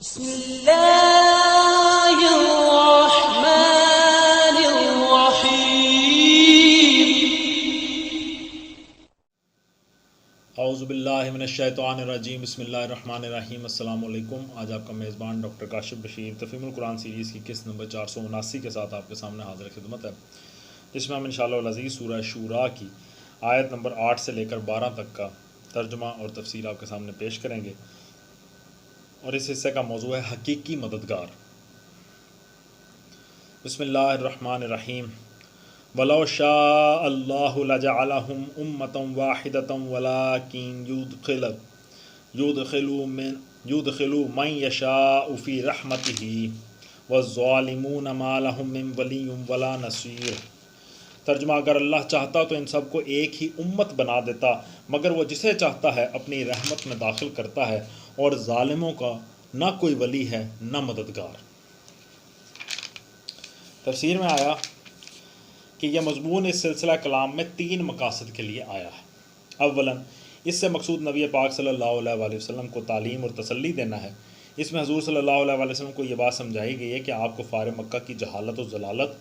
بسم اللہ الرحمن الرحیم۔ اعوذ باللہ من الشیطان الرجیم، بسم اللہ الرحمن الرحیم۔ السلام علیکم۔ آج آپ کا میزبان ڈاکٹر کاشف بشیر تفہیم القرآن سیریز کی قسط نمبر 479 کے ساتھ آپ کے سامنے حاضر خدمت ہے، جس میں ہم انشاءاللہ العزیز سورہ شورا کی آیت نمبر 8 سے لے کر 12 تک کا ترجمہ اور تفسیر آپ کے سامنے پیش کریں گے، اور اس حصے کا موضوع ہے حقیقی مددگار۔ بسم اللہ الرحمن الرحیم۔ وَلَوْ شَاءَ اللَّهُ لَجَعَلَهُمْ أُمَّةً وَاحِدَةً وَلَكِنْ يُدْخِلُ مَنْ يَشَاءُ فِي رَحْمَتِهِ وَالظَّالِمُونَ مَا لَهُم مِّن وَلِيٍّ وَلَا نَصِيرٍ۔ ترجمہ: اگر اللہ چاہتا تو ان سب کو ایک ہی امت بنا دیتا، مگر وہ جسے چاہتا ہے اپنی رحمت میں داخل کرتا ہے، اور ظالموں کا نہ کوئی ولی ہے نہ مددگار۔ تفسیر میں آیا کہ یہ مضمون اس سلسلہ کلام میں 3 مقاصد کے لیے آیا ہے۔ اولاً، اس سے مقصود نبی پاک صلی اللہ علیہ وآلہ وسلم کو تعلیم اور تسلی دینا ہے۔ اس میں حضور صلی اللہ علیہ وآلہ وسلم کو یہ بات سمجھائی گئی ہے کہ آپ کفار مکہ کی جہالت و ضلالت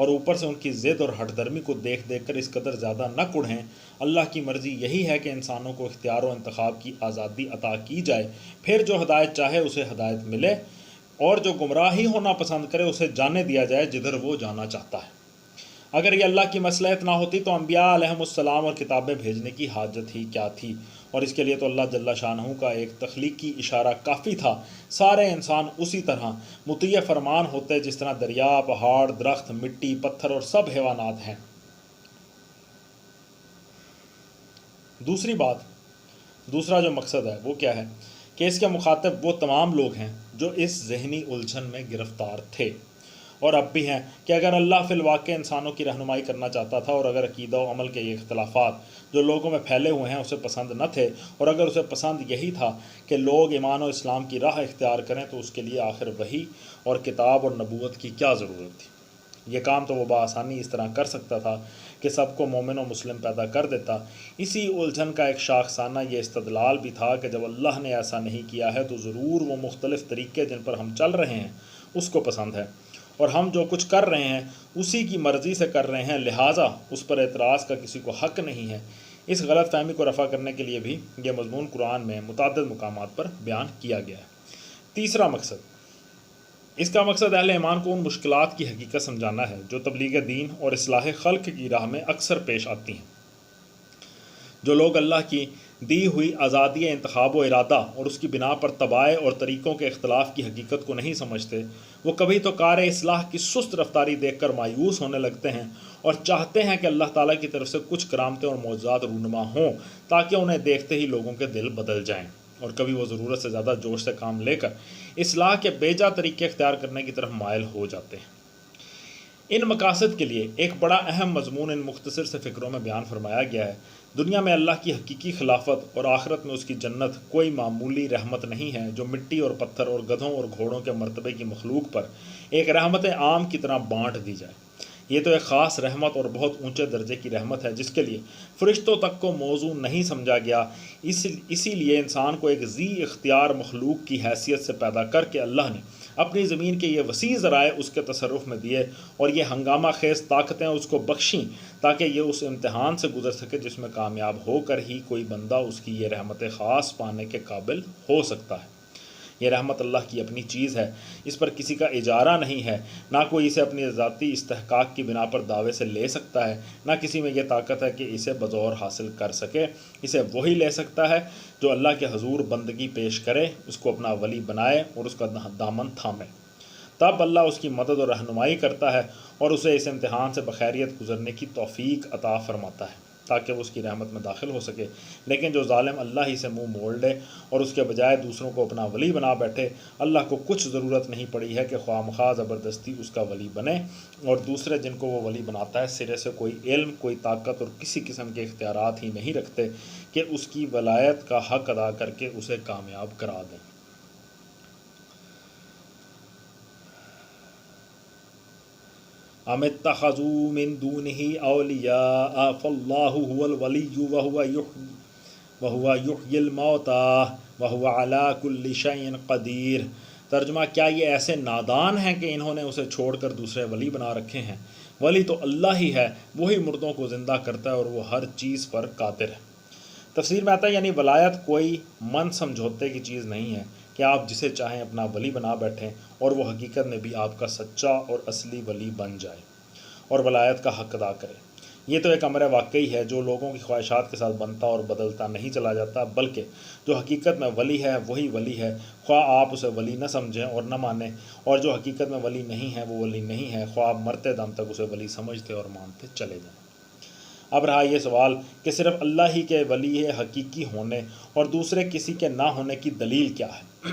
اور اوپر سے ان کی ضد اور ہٹ درمی کو دیکھ دیکھ کر اس قدر زیادہ نہ کڑھیں۔ اللہ کی مرضی یہی ہے کہ انسانوں کو اختیار و انتخاب کی آزادی عطا کی جائے، پھر جو ہدایت چاہے اسے ہدایت ملے، اور جو گمراہی ہونا پسند کرے اسے جانے دیا جائے جدھر وہ جانا چاہتا ہے۔ اگر یہ اللہ کی مصلحت نہ ہوتی تو انبیاء علیہم السلام اور کتابیں بھیجنے کی حاجت ہی کیا تھی، اور اس کے لیے تو اللہ جل شانہ کا ایک تخلیقی اشارہ کافی تھا۔ سارے انسان اسی طرح مطیع فرمان ہوتے جس طرح دریا، پہاڑ، درخت، مٹی، پتھر اور سب حیوانات ہیں۔ دوسرا جو مقصد ہے وہ کیا ہے کہ اس کے مخاطب وہ تمام لوگ ہیں جو اس ذہنی الجھن میں گرفتار تھے اور اب بھی ہیں کہ اگر اللہ فی الواقع انسانوں کی رہنمائی کرنا چاہتا تھا، اور اگر عقیدہ و عمل کے یہ اختلافات جو لوگوں میں پھیلے ہوئے ہیں اسے پسند نہ تھے، اور اگر اسے پسند یہی تھا کہ لوگ ایمان و اسلام کی راہ اختیار کریں، تو اس کے لیے آخر وحی اور کتاب اور نبوت کی کیا ضرورت تھی؟ یہ کام تو وہ بآسانی اس طرح کر سکتا تھا کہ سب کو مومن و مسلم پیدا کر دیتا۔ اسی الجھن کا ایک شاخسانہ یہ استدلال بھی تھا کہ جب اللہ نے ایسا نہیں کیا ہے تو ضرور وہ مختلف طریقے جن پر ہم چل رہے ہیں اس کو پسند ہے، اور ہم جو کچھ کر رہے ہیں اسی کی مرضی سے کر رہے ہیں، لہٰذا اس پر اعتراض کا کسی کو حق نہیں ہے۔ اس غلط فہمی کو رفع کرنے کے لیے بھی یہ مضمون قرآن میں متعدد مقامات پر بیان کیا گیا ہے۔ تیسرا مقصد، اس کا مقصد اہل ایمان کو ان مشکلات کی حقیقت سمجھانا ہے جو تبلیغ دین اور اصلاح خلق کی راہ میں اکثر پیش آتی ہیں۔ جو لوگ اللہ کی دی ہوئی آزادی انتخاب و ارادہ اور اس کی بنا پر طبائع اور طریقوں کے اختلاف کی حقیقت کو نہیں سمجھتے، وہ کبھی تو کار اصلاح کی سست رفتاری دیکھ کر مایوس ہونے لگتے ہیں اور چاہتے ہیں کہ اللہ تعالیٰ کی طرف سے کچھ کرامتیں اور معجزات رونما ہوں تاکہ انہیں دیکھتے ہی لوگوں کے دل بدل جائیں، اور کبھی وہ ضرورت سے زیادہ جوش سے کام لے کر اصلاح کے بیجا طریقے اختیار کرنے کی طرف مائل ہو جاتے ہیں۔ ان مقاصد کے لیے ایک بڑا اہم مضمون ان مختصر سے فکروں میں بیان فرمایا گیا ہے۔ دنیا میں اللہ کی حقیقی خلافت اور آخرت میں اس کی جنت کوئی معمولی رحمت نہیں ہے جو مٹی اور پتھر اور گدھوں اور گھوڑوں کے مرتبے کی مخلوق پر ایک رحمت عام کی طرح بانٹ دی جائے۔ یہ تو ایک خاص رحمت اور بہت اونچے درجے کی رحمت ہے جس کے لیے فرشتوں تک کو موزوں نہیں سمجھا گیا۔ اسی لیے انسان کو ایک ذی اختیار مخلوق کی حیثیت سے پیدا کر کے اللہ نے اپنی زمین کے یہ وسیع ذرائع اس کے تصرف میں دیے، اور یہ ہنگامہ خیز طاقتیں اس کو بخشیں تاکہ یہ اس امتحان سے گزر سکے جس میں کامیاب ہو کر ہی کوئی بندہ اس کی یہ رحمت خاص پانے کے قابل ہو سکتا ہے۔ یہ رحمت اللہ کی اپنی چیز ہے، اس پر کسی کا اجارہ نہیں ہے، نہ کوئی اسے اپنی ذاتی استحقاق کی بنا پر دعوے سے لے سکتا ہے، نہ کسی میں یہ طاقت ہے کہ اسے بزور حاصل کر سکے۔ اسے وہی لے سکتا ہے جو اللہ کے حضور بندگی پیش کرے، اس کو اپنا ولی بنائے اور اس کا دامن تھامے۔ تب اللہ اس کی مدد اور رہنمائی کرتا ہے اور اسے اس امتحان سے بخیریت گزرنے کی توفیق عطا فرماتا ہے تاکہ وہ اس کی رحمت میں داخل ہو سکے۔ لیکن جو ظالم اللہ ہی سے منہ موڑ لے اور اس کے بجائے دوسروں کو اپنا ولی بنا بیٹھے، اللہ کو کچھ ضرورت نہیں پڑی ہے کہ خواہ مخواہ زبردستی اس کا ولی بنے، اور دوسرے جن کو وہ ولی بناتا ہے سرے سے کوئی علم، کوئی طاقت اور کسی قسم کے اختیارات ہی نہیں رکھتے کہ اس کی ولایت کا حق ادا کر کے اسے کامیاب کرا دیں۔ ام اتخذوا من دونه اولیاء فاللہ هو الولی وهو یحیی الموتى وهو على كل شیء قدیر۔ ترجمہ کیا یہ ایسے نادان ہیں کہ انہوں نے اسے چھوڑ کر دوسرے ولی بنا رکھے ہیں؟ ولی تو اللہ ہی ہے، وہی مردوں کو زندہ کرتا ہے اور وہ ہر چیز پر قادر ہے۔ تفسیر میں آتا ہے یعنی ولایت کوئی من سمجھوتے کی چیز نہیں ہے کہ آپ جسے چاہیں اپنا ولی بنا بیٹھیں اور وہ حقیقت میں بھی آپ کا سچا اور اصلی ولی بن جائے اور ولایت کا حق ادا کرے۔ یہ تو ایک امر واقعی ہے جو لوگوں کی خواہشات کے ساتھ بنتا اور بدلتا نہیں چلا جاتا، بلکہ جو حقیقت میں ولی ہے وہی ولی ہے، خواہ آپ اسے ولی نہ سمجھیں اور نہ مانیں، اور جو حقیقت میں ولی نہیں ہے وہ ولی نہیں ہے، خواہ آپ مرتے دم تک اسے ولی سمجھتے اور مانتے چلے جائیں۔ اب رہا یہ سوال کہ صرف اللہ ہی کے ولی حقیقی ہونے اور دوسرے کسی کے نہ ہونے کی دلیل کیا ہے؟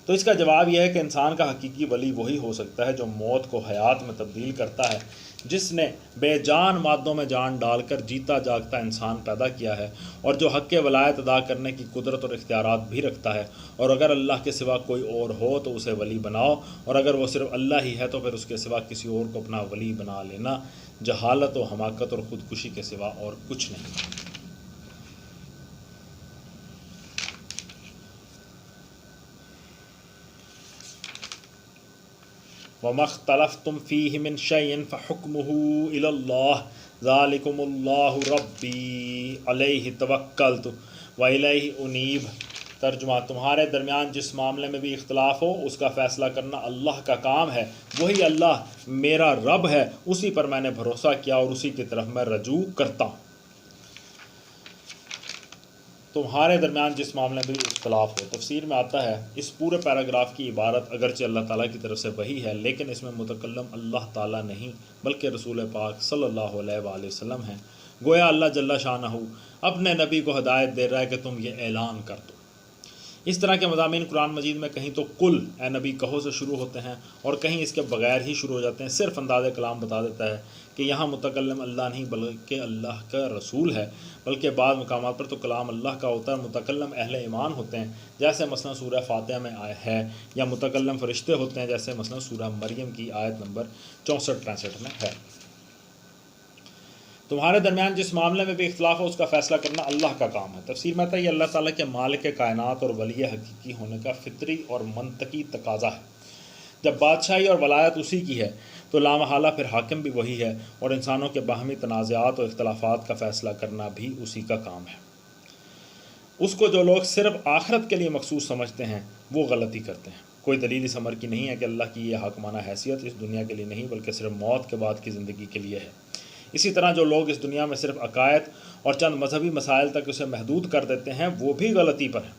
تو اس کا جواب یہ ہے کہ انسان کا حقیقی ولی وہی ہو سکتا ہے جو موت کو حیات میں تبدیل کرتا ہے، جس نے بے جان مادوں میں جان ڈال کر جیتا جاگتا انسان پیدا کیا ہے، اور جو حق ولایت ادا کرنے کی قدرت اور اختیارات بھی رکھتا ہے۔ اور اگر اللہ کے سوا کوئی اور ہو تو اسے ولی بناؤ، اور اگر وہ صرف اللہ ہی ہے تو پھر اس کے سوا کسی اور کو اپنا ولی بنا لینا جہالت و حماقت اور خودکشی کے سوا اور کچھ نہیں۔ وَمَا اخْتَلَفْتُمْ فِيهِ مِنْ شَيْءٍ فَحُكْمُهُ إِلَى اللَّهِ ذَلِكُمُ اللَّهُ رَبِّي عَلَيْهِ تَوَكَّلْتُ وَإِلَيْهِ أُنِيبُ۔ ترجمہ تمہارے درمیان جس معاملے میں بھی اختلاف ہو اس کا فیصلہ کرنا اللہ کا کام ہے، وہی اللہ میرا رب ہے، اسی پر میں نے بھروسہ کیا اور اسی کی طرف میں رجوع کرتا ہوں۔ تمہارے درمیان جس معاملے میں بھی اختلاف ہو، تفسیر میں آتا ہے اس پورے پیراگراف کی عبارت اگرچہ اللہ تعالیٰ کی طرف سے وحی ہے، لیکن اس میں متکلم اللہ تعالیٰ نہیں بلکہ رسول پاک صلی اللہ علیہ وآلہ وسلم ہیں۔ گویا اللہ جل شانہ اپنے نبی کو ہدایت دے رہا ہے کہ تم یہ اعلان کر دو۔ اس طرح کے مضامین قرآن مجید میں کہیں تو قل اے نبی کہو سے شروع ہوتے ہیں اور کہیں اس کے بغیر ہی شروع ہو جاتے ہیں۔ صرف انداز کلام بتا دیتا ہے کہ یہاں متکلم اللہ نہیں بلکہ اللہ کا رسول ہے، بلکہ بعض مقامات پر تو کلام اللہ کا ہوتا ہے، متکلم اہل ایمان ہوتے ہیں جیسے مثلا سورہ فاتحہ میں ہے، یا متکلم فرشتے ہوتے ہیں جیسے مثلا سورہ مریم کی آیت نمبر 64-65 میں ہے۔ تمہارے درمیان جس معاملے میں بھی اختلاف ہو اس کا فیصلہ کرنا اللہ کا کام ہے۔ تفسیر میں آتا ہے یہ اللہ تعالیٰ کے مالک کائنات اور ولی حقیقی ہونے کا فطری اور منطقی تقاضا ہے۔ جب بادشاہی اور ولایت اسی کی ہے تو لامحالہ پھر حاکم بھی وہی ہے، اور انسانوں کے باہمی تنازعات اور اختلافات کا فیصلہ کرنا بھی اسی کا کام ہے۔ اس کو جو لوگ صرف آخرت کے لیے مخصوص سمجھتے ہیں وہ غلطی کرتے ہیں۔ کوئی دلیل اس امر کی نہیں ہے کہ اللہ کی یہ حاکمانہ حیثیت اس دنیا کے لیے نہیں بلکہ صرف موت کے بعد کی زندگی کے لیے ہے۔ اسی طرح جو لوگ اس دنیا میں صرف عقائد اور چند مذہبی مسائل تک اسے محدود کر دیتے ہیں وہ بھی غلطی پر ہیں۔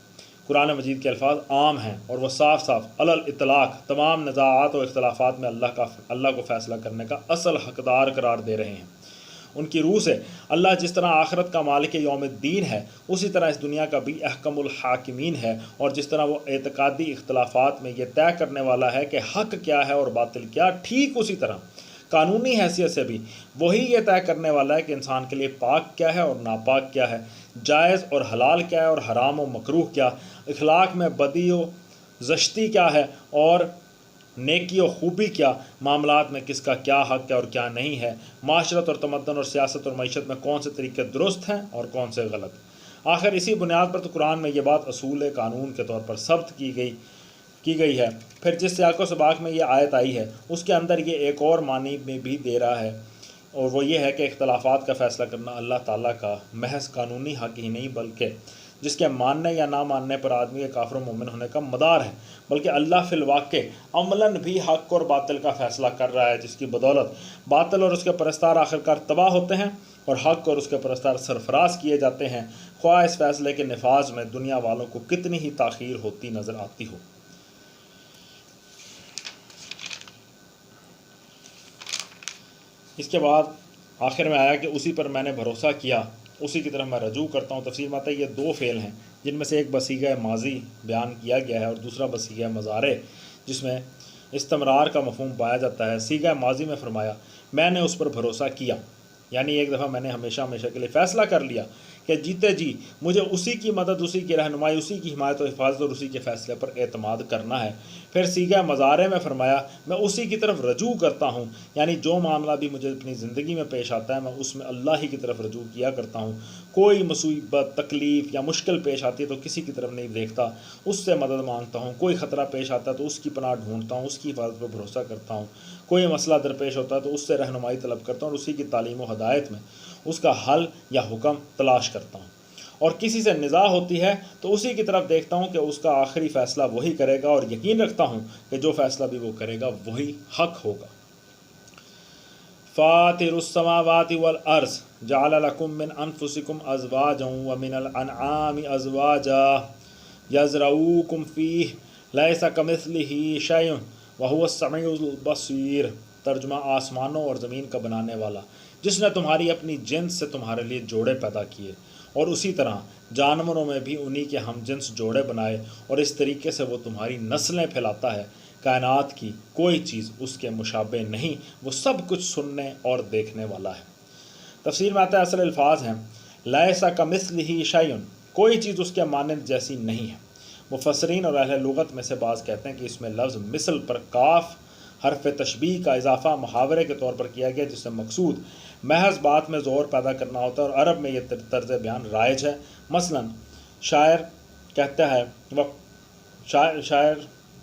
قرآن مجید کے الفاظ عام ہیں اور وہ صاف صاف علی الاطلاق تمام نزاعات و اختلافات میں اللہ کو فیصلہ کرنے کا اصل حقدار قرار دے رہے ہیں۔ ان کی روح سے اللہ جس طرح آخرت کا مالک یوم الدین ہے، اسی طرح اس دنیا کا بھی احکم الحاکمین ہے، اور جس طرح وہ اعتقادی اختلافات میں یہ طے کرنے والا ہے کہ حق کیا ہے اور باطل کیا، ٹھیک اسی طرح قانونی حیثیت سے بھی وہی یہ طے کرنے والا ہے کہ انسان کے لیے پاک کیا ہے اور ناپاک کیا ہے، جائز اور حلال کیا ہے اور حرام و مکروہ کیا، اخلاق میں بدی و زشتی کیا ہے اور نیکی و خوبی کیا، معاملات میں کس کا کیا حق ہے اور کیا نہیں ہے، معاشرت اور تمدن اور سیاست اور معیشت میں کون سے طریقے درست ہیں اور کون سے غلط۔ آخر اسی بنیاد پر تو قرآن میں یہ بات اصول قانون کے طور پر ثبت کی گئی ہے۔ پھر جس سیاق و سباق میں یہ آیت آئی ہے اس کے اندر یہ ایک اور معنی میں بھی دے رہا ہے، اور وہ یہ ہے کہ اختلافات کا فیصلہ کرنا اللہ تعالیٰ کا محض قانونی حق ہی نہیں بلکہ جس کے ماننے یا نہ ماننے پر آدمی کے کافر و مومن ہونے کا مدار ہے، بلکہ اللہ فی الواقع عملاً بھی حق اور باطل کا فیصلہ کر رہا ہے، جس کی بدولت باطل اور اس کے پرستار آخرکار تباہ ہوتے ہیں اور حق اور اس کے پرستار سرفراز کیے جاتے ہیں، خواہ اس فیصلے کے نفاذ میں دنیا والوں کو کتنی ہی تاخیر ہوتی نظر آتی ہو۔ اس کے بعد آخر میں آیا کہ اسی پر میں نے بھروسہ کیا، اسی کی طرف میں رجوع کرتا ہوں۔ تفسیر میں آتا ہے یہ دو فعل ہیں جن میں سے ایک بصیغہ ماضی بیان کیا گیا ہے اور دوسرا بصیغہ مضارع جس میں استمرار کا مفہوم پایا جاتا ہے۔ صیغہ ماضی میں فرمایا میں نے اس پر بھروسہ کیا، یعنی ایک دفعہ میں نے ہمیشہ کے لیے فیصلہ کر لیا کہ جیتے جی مجھے اسی کی مدد، اسی کی رہنمائی، اسی کی حمایت و حفاظت اور اسی کے فیصلے پر اعتماد کرنا ہے۔ پھر صیغہ مضارع میں فرمایا میں اسی کی طرف رجوع کرتا ہوں، یعنی جو معاملہ بھی مجھے اپنی زندگی میں پیش آتا ہے میں اس میں اللہ ہی کی طرف رجوع کیا کرتا ہوں، کوئی مصیبت تکلیف یا مشکل پیش آتی ہے تو کسی کی طرف نہیں دیکھتا، اس سے مدد مانگتا ہوں، کوئی خطرہ پیش آتا ہے تو اس کی پناہ ڈھونڈتا ہوں، اس کی حفاظت پر بھروسہ کرتا ہوں، کوئی مسئلہ درپیش ہوتا ہے تو اس سے رہنمائی طلب کرتا ہوں اور اسی کی تعلیم و ہدایت میں اس کا حل یا حکم تلاش کرتا ہوں، اور کسی سے نزاع ہوتی ہے تو اسی کی طرف دیکھتا ہوں کہ اس کا آخری فیصلہ وہی کرے گا، اور یقین رکھتا ہوں کہ جو فیصلہ بھی وہ کرے گا وہی حق ہوگا۔ فاطر السماوات والارض جعل لكم من انفسكم ازواجا ومن الانعام ازواجا يزرعوكم فيه ليس كمثله شيء وهو السميع البصير۔ ترجمہ: آسمانوں اور زمین کا بنانے والا، جس نے تمہاری اپنی جنس سے تمہارے لیے جوڑے پیدا کیے، اور اسی طرح جانوروں میں بھی انہی کے ہم جنس جوڑے بنائے، اور اس طریقے سے وہ تمہاری نسلیں پھیلاتا ہے۔ کائنات کی کوئی چیز اس کے مشابہ نہیں، وہ سب کچھ سننے اور دیکھنے والا ہے۔ تفسیر میں آتا ہے اصل الفاظ ہیں لیس کمثلہ شیء، کوئی چیز اس کے مانند جیسی نہیں ہے۔ مفسرین اور اہل لغت میں سے بعض کہتے ہیں کہ اس میں لفظ مثل پر کاف حرف تشبیہ کا اضافہ محاورے کے طور پر کیا گیا، جس سے مقصود محض بات میں زور پیدا کرنا ہوتا ہے، اور عرب میں یہ طرز بیان رائج ہے۔ مثلا شاعر کہتا ہے،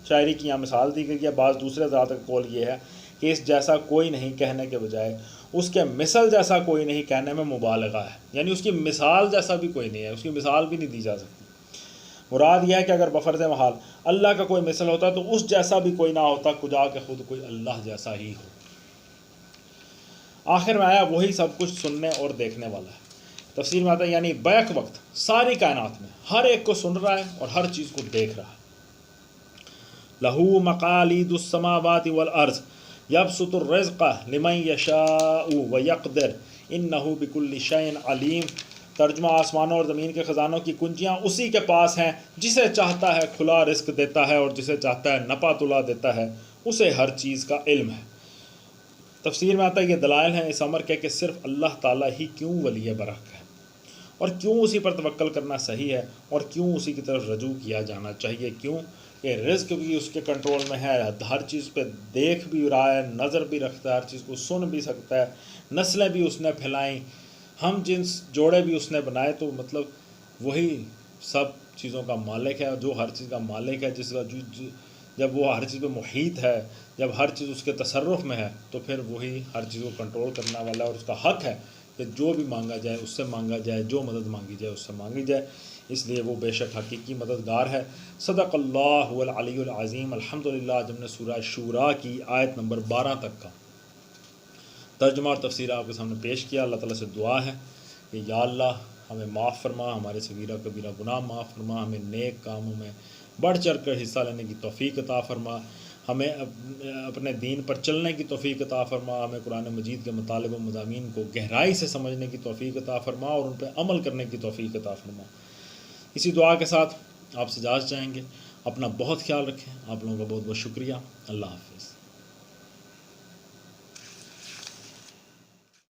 شاعری کی یہاں مثال دی گئی ہے۔ بعض دوسرے ذات کا قول یہ ہے کہ اس جیسا کوئی نہیں کہنے کے بجائے اس کے مثل جیسا کوئی نہیں کہنے میں مبالغہ ہے، یعنی اس کی مثال جیسا بھی کوئی نہیں ہے، اس کی مثال بھی نہیں دی جا سکتی۔ مراد یہ ہے کہ اگر بفرض محال اللہ کا کوئی مثل ہوتا تو اس جیسا بھی کوئی نہ ہوتا، کجا کہ خود کوئی اللہ جیسا ہی ہو۔ آخر میں آیا وہی سب کچھ سننے اور دیکھنے والا ہے۔ تفسیر میں آتا ہے یعنی بیک وقت ساری کائنات میں ہر ایک کو سن رہا ہے اور ہر چیز کو دیکھ رہا ہے۔ لَهُ مَقَالِيدُ السَّمَاوَاتِ وَالْأَرْضِ يَبْسُطُ الرِّزْقَ لِمَن يَشَاءُ وَيَقْدِرُ إِنَّهُ بِكُلِّ شَيْءٍ عَلِيمٌ۔ ترجمہ: آسمانوں اور زمین کے خزانوں کی کنجیاں اسی کے پاس ہیں، جسے چاہتا ہے کھلا رزق دیتا ہے اور جسے چاہتا ہے نپا تلا دیتا ہے، اسے ہر چیز کا علم ہے۔ تفسیر میں آتا ہے یہ دلائل ہیں اس امر کے کہ صرف اللہ تعالیٰ ہی کیوں ولی برحق ہے، اور کیوں اسی پر توکل کرنا صحیح ہے، اور کیوں اسی کی طرف رجوع کیا جانا چاہیے۔ کیوں کہ رزق بھی اس کے کنٹرول میں ہے، ہر چیز پہ دیکھ بھی رہا ہے، نظر بھی رکھتا ہے، ہر چیز کو سن بھی سکتا ہے، نسلیں بھی اس نے پھیلائیں، ہم جنس جوڑے بھی اس نے بنائے، تو مطلب وہی سب چیزوں کا مالک ہے، جو ہر چیز کا مالک ہے، جس کا جب وہ ہر چیز پہ محیط ہے، جب ہر چیز اس کے تصرف میں ہے، تو پھر وہی ہر چیز کو کنٹرول کرنے والا ہے، اور اس کا حق ہے کہ جو بھی مانگا جائے اس سے مانگا جائے، جو مدد مانگی جائے اس سے مانگی جائے، اس لیے وہ بے شک حقیقی مددگار ہے۔ صدق اللہ العلی العظیم۔ الحمدللہ جب نے سورہ شورا کی آیت نمبر 12 تک کا ترجمہ اور تفسیر آپ کے سامنے پیش کیا، اللہ تعالیٰ سے دعا ہے کہ یا اللہ ہمیں معاف فرما، ہمارے صغیرہ کبیرہ گناہ معاف فرما، ہمیں نیک کاموں میں بڑھ چڑھ کر حصہ لینے کی توفیق عطا فرما، ہمیں اپنے دین پر چلنے کی توفیق عطا فرما، ہمیں قرآن مجید کے مطالب و مضامین کو گہرائی سے سمجھنے کی توفیق عطا فرما اور ان پہ عمل کرنے کی توفیق عطا فرما۔ اسی دعا کے ساتھ آپ سے اجازت چاہیں گے۔ اپنا بہت خیال رکھیں۔ آپ لوگوں کا بہت بہت شکریہ۔ اللہ حافظ۔